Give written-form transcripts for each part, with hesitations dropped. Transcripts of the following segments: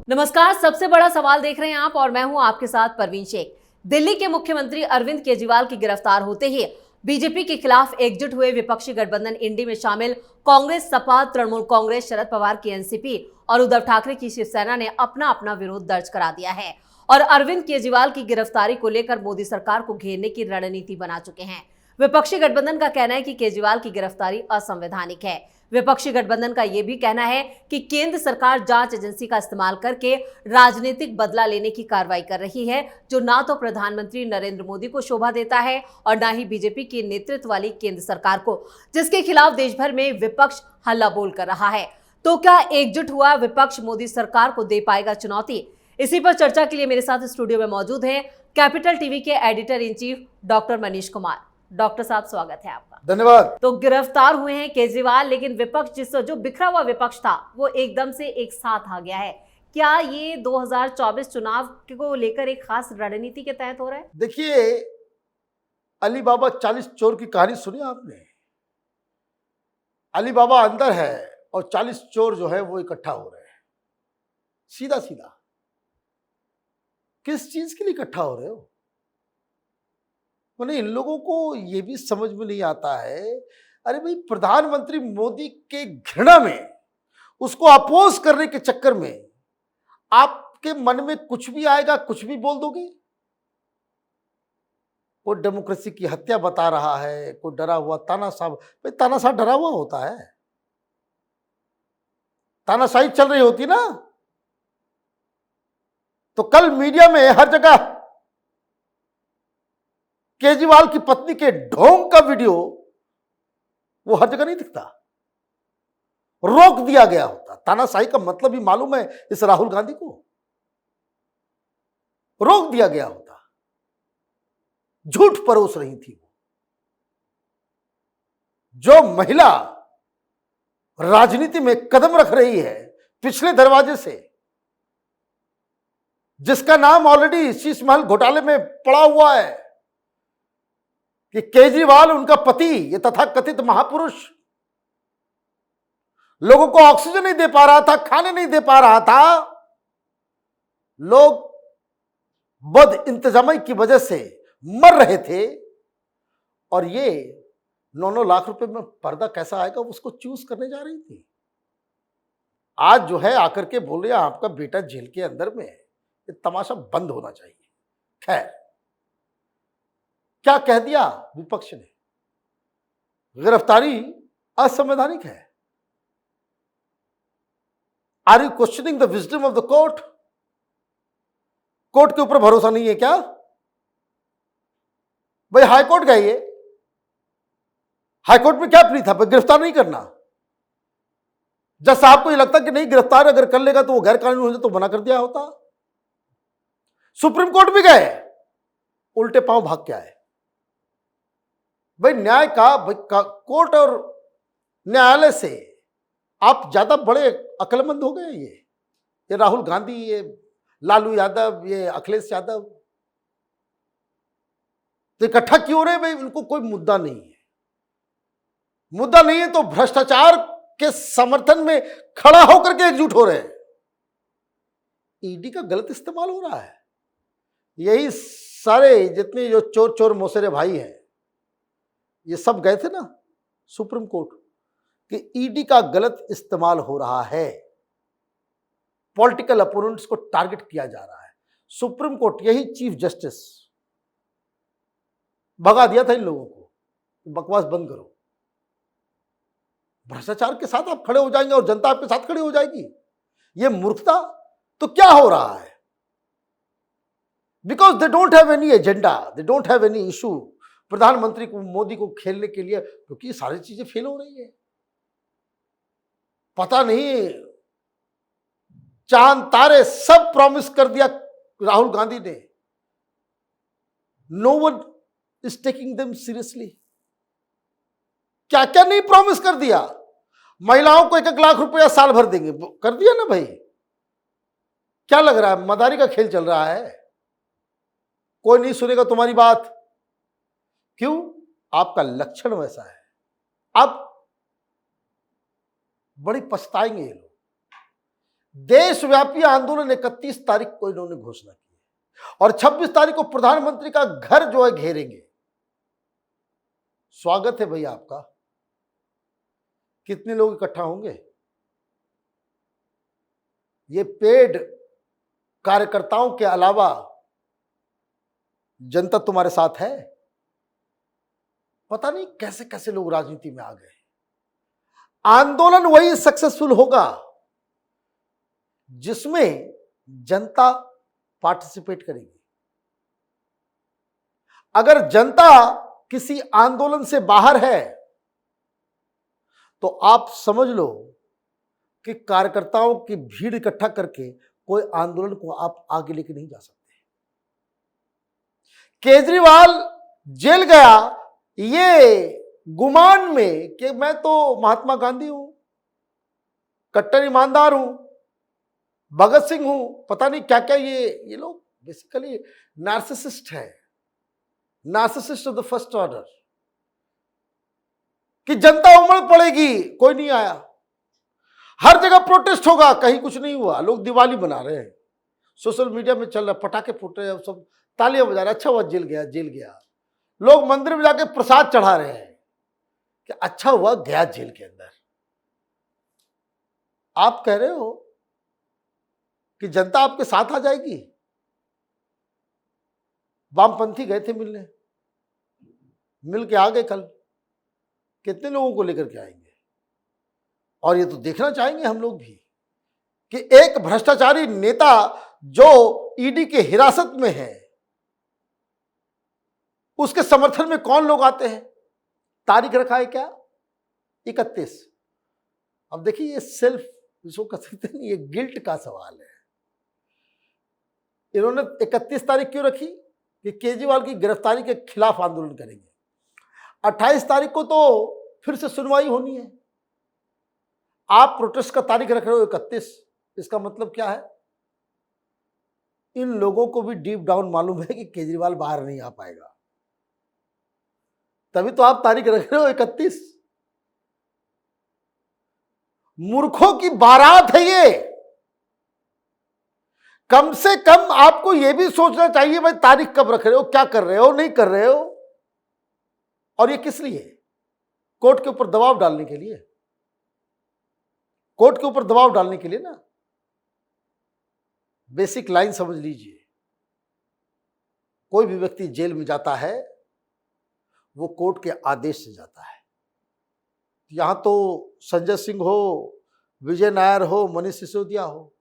नमस्कार, सबसे बड़ा सवाल देख रहे हैं आप और मैं हूं आपके साथ परवीन शेख। दिल्ली के मुख्यमंत्री अरविंद केजरीवाल की गिरफ्तार होते ही बीजेपी के खिलाफ एकजुट हुए विपक्षी गठबंधन इंडी में शामिल कांग्रेस, सपा, तृणमूल कांग्रेस, शरद पवार की एनसीपी और उद्धव ठाकरे की शिवसेना ने अपना अपना विरोध दर्ज करा दिया है और अरविंद केजरीवाल की गिरफ्तारी को लेकर मोदी सरकार को घेरने की रणनीति बना चुके हैं। विपक्षी गठबंधन का कहना है कि केजरीवाल की गिरफ्तारी असंवैधानिक है। विपक्षी गठबंधन का यह भी कहना है कि केंद्र सरकार जांच एजेंसी का इस्तेमाल करके राजनीतिक बदला लेने की कार्रवाई कर रही है, जो ना तो प्रधानमंत्री नरेंद्र मोदी को शोभा देता है और ना ही बीजेपी के नेतृत्व वाली केंद्र सरकार को, जिसके खिलाफ देश भर में विपक्ष हल्ला बोल कर रहा है। तो क्या एकजुट हुआ विपक्ष मोदी सरकार को दे पाएगा चुनौती? इसी पर चर्चा के लिए मेरे साथ स्टूडियो में मौजूद हैं कैपिटल टीवी के editor in chief doctor Manish Kumar. Doctor साहब, स्वागत है आपका। धन्यवाद। तो गिरफ्तार हुए हैं केजरीवाल, लेकिन विपक्ष जो बिखरा हुआ विपक्ष था वो एकदम से एक साथ आ गया है। क्या ये 2024 चुनाव को लेकर एक खास रणनीति के तहत हो रहा है? देखिए, अली बाबा 40 चोर की कहानी सुनी आपने? अली बाबा अंदर है और 40 चोर जो है वो इकट्ठा हो रहे हैं। सीधा सीधा किस चीज के लिए इकट्ठा हो रहे हो? मैंने इन लोगों को ये भी समझ में नहीं आता है। अरे भाई, प्रधानमंत्री मोदी के घृणा में, उसको अपोज करने के चक्कर में आपके मन में कुछ भी आएगा, कुछ भी बोल दोगे। वो डेमोक्रेसी की हत्या बता रहा है, कोई डरा हुआ तानाशाह। भाई, तानाशाह डरा हुआ होता है? तानाशाही चल रही होती ना तो कल मीडिया में हर जगह केजरीवाल की पत्नी के ढोंग का वीडियो वो हर जगह नहीं दिखता, रोक दिया गया होता। तानाशाही का मतलब ही मालूम है इस राहुल गांधी को? रोक दिया गया होता। झूठ परोस रही थी वो। जो महिला राजनीति में कदम रख रही है पिछले दरवाजे से, जिसका नाम ऑलरेडी शीश महल घोटाले में पड़ा हुआ है कि केजरीवाल उनका पति, ये तथाकथित महापुरुष, लोगों को ऑक्सीजन नहीं दे पा रहा था, खाने नहीं दे पा रहा था। लोग बद इंतजामी की वजह से मर रहे थे और ये 9-9 लाख रुपए में पर्दा कैसा आएगा उसको चूज करने जा रही थी। आज जो है आकर के बोल रहे आपका बेटा जेल के अंदर में है। ये तमाशा बंद होना चाहिए। खैर, क्या कह दिया विपक्ष ने? गिरफ्तारी असंवैधानिक है। Are you questioning the wisdom of the court? Court के ऊपर भरोसा नहीं है क्या? भाई, हाईकोर्ट गए, ये हाईकोर्ट में क्या प्ली था? गिरफ्तार नहीं करना। जज साहब को ये लगता कि नहीं, गिरफ्तार अगर कर लेगा तो वो गैर कानूनी हो जाए, तो मना कर दिया होता। सुप्रीम कोर्ट भी गए, उल्टे पांव भाग के आए। भाई, न्याय का कोर्ट और न्यायालय से आप ज्यादा बड़े अक्लमंद हो गए। ये राहुल गांधी, ये लालू यादव, ये अखिलेश यादव तो इकट्ठा क्यों हो रहे? भाई, उनको कोई मुद्दा नहीं है। मुद्दा नहीं है तो भ्रष्टाचार के समर्थन में खड़ा होकर के एकजुट हो रहे हैं। ईडी का गलत इस्तेमाल हो रहा है। यही सारे जितने जो चोर चोर मौसेरे भाई हैं, ये सब गए थे ना सुप्रीम कोर्ट कि ईडी का गलत इस्तेमाल हो रहा है। पॉलिटिकल अपोनेंट्स को टारगेट किया जा रहा है। सुप्रीम कोर्ट, यही चीफ जस्टिस भगा दिया था इन लोगों को, बकवास बंद करो। भ्रष्टाचार के साथ आप खड़े हो जाएंगे और जनता आपके साथ खड़ी हो जाएगी। ये मूर्खता। तो क्या हो रहा है? Because they don't have any agenda, they don't have any issue प्रधानमंत्री को, मोदी को खेलने के लिए, क्योंकि सारी चीजें फेल हो रही है। पता नहीं, चांद तारे सब प्रॉमिस कर दिया राहुल गांधी ने। No one is taking them seriously. क्या क्या नहीं प्रॉमिस कर दिया। महिलाओं को 1-1 लाख रुपया साल भर देंगे, कर दिया ना भाई। क्या लग रहा है मदारी का खेल चल रहा है? कोई नहीं सुनेगा तुम्हारी बात। क्यों? आपका लक्षण वैसा है। अब बड़ी पछताएंगे ये लोग। देशव्यापी आंदोलन 31 तारीख को इन्होंने घोषणा की है और 26 तारीख को प्रधानमंत्री का घर जो है घेरेंगे। स्वागत है भैया आपका। कितने लोग इकट्ठा होंगे? ये पेड कार्यकर्ताओं के अलावा जनता तुम्हारे साथ है। पता नहीं कैसे कैसे लोग राजनीति में आ गए। आंदोलन वही सक्सेसफुल होगा जिसमें जनता पार्टिसिपेट करेगी। अगर जनता किसी आंदोलन से बाहर है तो आप समझ लो कि कार्यकर्ताओं की भीड़ इकट्ठा करके कोई आंदोलन को आप आगे लेके नहीं जा सकते। केजरीवाल जेल गया ये गुमान में कि मैं तो महात्मा गांधी हूं, कट्टर ईमानदार हूं, भगत सिंह हूं, पता नहीं क्या क्या। ये लोग बेसिकली नार्सिसिस्ट है, narcissist of the first order. कि जनता उमड़ पड़ेगी, कोई नहीं आया। हर जगह प्रोटेस्ट होगा, कहीं कुछ नहीं हुआ। लोग दिवाली बना रहे हैं, सोशल मीडिया में चल रहा, पटाखे फूट रहे हैं, सब तालियां बजा रहे हैं। अच्छा हुआ जेल गया, जेल गया। लोग मंदिर में जाके प्रसाद चढ़ा रहे हैं कि अच्छा हुआ गया जेल के अंदर। आप कह रहे हो कि जनता आपके साथ आ जाएगी? वामपंथी गए थे मिलने, मिल के आ गए। कल कितने लोगों को लेकर के आएंगे? और ये तो देखना चाहेंगे हम लोग भी कि एक भ्रष्टाचारी नेता जो ईडी के हिरासत में है, उसके समर्थन में कौन लोग आते हैं। तारीख रखा है क्या? 31। अब देखिए ये सेल्फ, इसको कह सकते नहीं, ये गिल्ट का सवाल है। इन्होंने 31 तारीख क्यों रखी? कि केजरीवाल की गिरफ्तारी के खिलाफ आंदोलन करेंगे। 28 तारीख को तो फिर से सुनवाई होनी है। आप प्रोटेस्ट का तारीख रख रहे हो 31। इसका मतलब क्या है? इन लोगों को भी डीप डाउन मालूम है कि केजरीवाल बाहर नहीं आ पाएगा, तभी तो आप तारीख रख रहे हो 31। मूर्खों की बारात है ये। कम से कम आपको यह भी सोचना चाहिए भाई तारीख कब रख रहे हो, क्या कर रहे हो, नहीं कर रहे हो। और ये किस लिए? कोर्ट के ऊपर दबाव डालने के लिए। कोर्ट के ऊपर दबाव डालने के लिए ना। बेसिक लाइन समझ लीजिए, कोई भी व्यक्ति जेल में जाता है वो कोर्ट के आदेश से जाता है। यहां तो संजय सिंह हो, विजय नायर हो, मनीष सिसोदिया हो,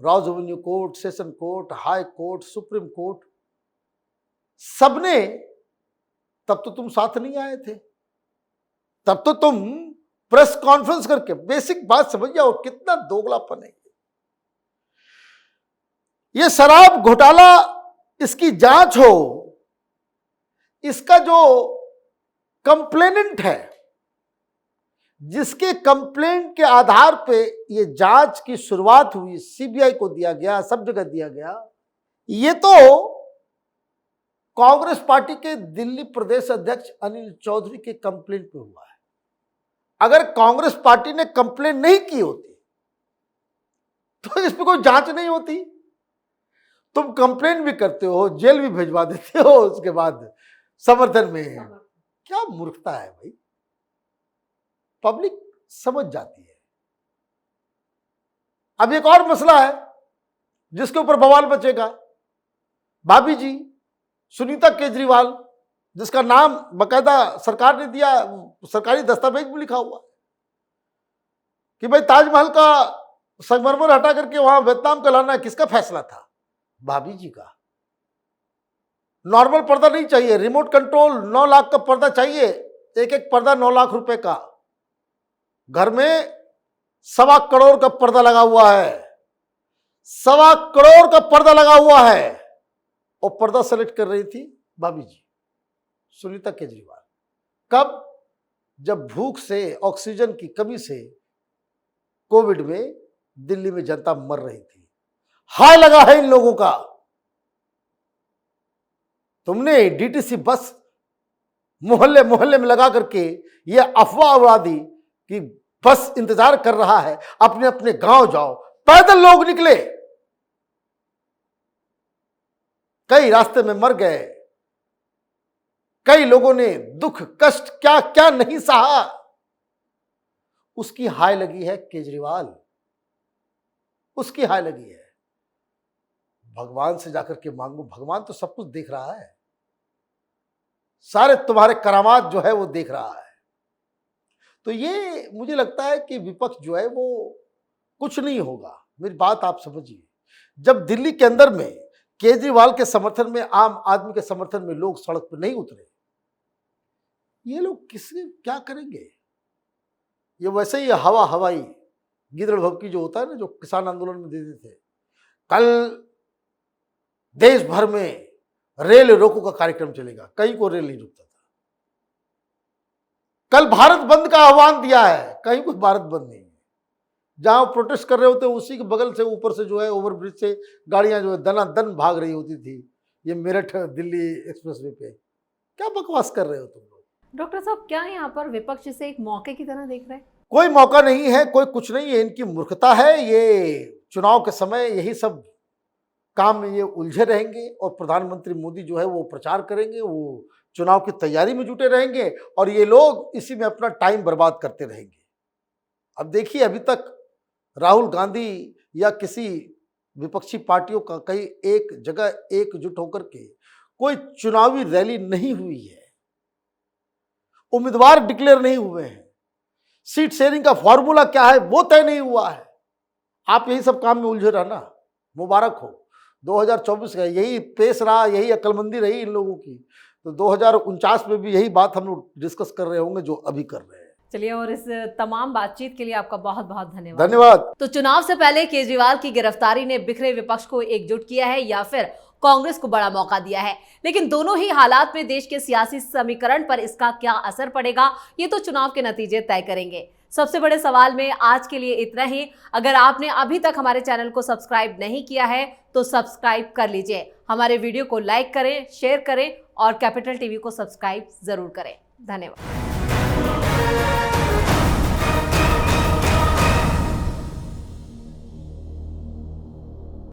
Rao revenue court, session court, high court, supreme court, सबने, तब तो तुम साथ नहीं आए थे। तब तो तुम प्रेस कॉन्फ्रेंस करके, बेसिक बात समझ जाओ, कितना दोगलापन है। ये शराब घोटाला, इसकी जांच हो, इसका जो कंप्लेनेंट है, जिसके कंप्लेंट के आधार पे ये जांच की शुरुआत हुई, सीबीआई को दिया गया, सब जगह दिया गया, ये तो कांग्रेस पार्टी के दिल्ली प्रदेश अध्यक्ष अनिल चौधरी के कंप्लेंट पे हुआ है। अगर कांग्रेस पार्टी ने कंप्लेंट नहीं की होती तो इस पे कोई जांच नहीं होती। तुम कंप्लेंट भी करते हो, जेल भी भिजवा देते हो, उसके बाद समर्थन में। क्या मूर्खता है भाई, पब्लिक समझ जाती है। अब एक और मसला है जिसके ऊपर बवाल बचेगा। भाभी जी सुनीता केजरीवाल, जिसका नाम बकायदा सरकार ने दिया, सरकारी दस्तावेज में लिखा हुआ कि भाई ताजमहल का संगमरमर हटा करके वहां वियतनाम का लाना किसका फैसला था? भाभी जी का। नॉर्मल पर्दा नहीं चाहिए, रिमोट कंट्रोल 9 लाख का पर्दा चाहिए, एक एक पर्दा 9 लाख रुपए का। घर में 1.25 करोड़ का पर्दा लगा हुआ है, 1.25 करोड़ का पर्दा लगा हुआ है। और पर्दा सेलेक्ट कर रही थी भाभी जी सुनीता केजरीवाल। कब? जब भूख से, ऑक्सीजन की कमी से कोविड में दिल्ली में जनता मर रही थी। हाय लगा है इन लोगों का। तुमने डीटीसी बस मोहल्ले मोहल्ले में लगा करके ये अफवाह उड़ा दी कि बस इंतजार कर रहा है, अपने अपने गांव जाओ, पैदल लोग निकले, कई रास्ते में मर गए, कई लोगों ने दुख कष्ट क्या क्या नहीं सहा। उसकी हाय लगी है केजरीवाल, उसकी हाय लगी है। भगवान से जाकर के मांगो, भगवान तो सब कुछ देख रहा है, सारे तुम्हारे करामात जो है वो देख रहा है। तो ये मुझे लगता है कि विपक्ष जो है वो कुछ नहीं होगा। मेरी बात आप समझिए, जब दिल्ली के अंदर में केजरीवाल के समर्थन में, आम आदमी के समर्थन में लोग सड़क पर नहीं उतरे, ये लोग किसके क्या करेंगे? ये वैसे ही हवा हवाई गिदड़ भभकी जो होता है ना, जो किसान आंदोलन में देते थे। कल देश भर में रेल रोको का कार्यक्रम चलेगा, कहीं को रेल नहीं रुकता था। कल भारत बंद का आह्वान दिया है, कहीं कोई भारत बंद नहीं है। जहां प्रोटेस्ट कर रहे होते उसी के बगल से ऊपर से जो है ओवरब्रिज से गाड़ियां जो है दनादन भाग रही होती थी। ये मेरठ दिल्ली एक्सप्रेसवे पे क्या बकवास कर रहे हो तुम लोग? डॉक्टर साहब, क्या यहाँ पर विपक्ष इसे एक मौके की तरह देख रहे हैं? कोई मौका नहीं है, कोई कुछ नहीं है, इनकी मूर्खता है। ये चुनाव के समय यही सब काम में ये उलझे रहेंगे और प्रधानमंत्री मोदी जो है वो प्रचार करेंगे, वो चुनाव की तैयारी में जुटे रहेंगे और ये लोग इसी में अपना टाइम बर्बाद करते रहेंगे। अब देखिए, अभी तक राहुल गांधी या किसी विपक्षी पार्टियों का कहीं एक जगह एकजुट होकर के कोई चुनावी रैली नहीं हुई है, उम्मीदवार डिक्लेयर नहीं हुए हैं, सीट शेयरिंग का फॉर्मूला क्या है वो तय नहीं हुआ है। आप यही सब काम में उलझे रहना, मुबारक हो। 2024 का यही पेश रहा, यही अक्लमंदी रही इन लोगों की, तो 2049 में भी यही बात हम लोग डिस्कस कर रहे होंगे जो अभी कर रहे हैं। चलिए, और इस तमाम बातचीत के लिए आपका बहुत बहुत धन्यवाद। धन्यवाद। तो चुनाव से पहले केजरीवाल की गिरफ्तारी ने बिखरे विपक्ष को एकजुट किया है या फिर कांग्रेस को बड़ा मौका दिया है? लेकिन दोनों ही हालात में देश के सियासी समीकरण पर इसका क्या असर पड़ेगा, ये तो चुनाव के नतीजे तय करेंगे। सबसे बड़े सवाल में आज के लिए इतना ही। अगर आपने अभी तक हमारे चैनल को सब्सक्राइब नहीं किया है तो सब्सक्राइब कर लीजिए, हमारे वीडियो को लाइक करें, शेयर करें और कैपिटल टीवी को सब्सक्राइब जरूर करें। धन्यवाद।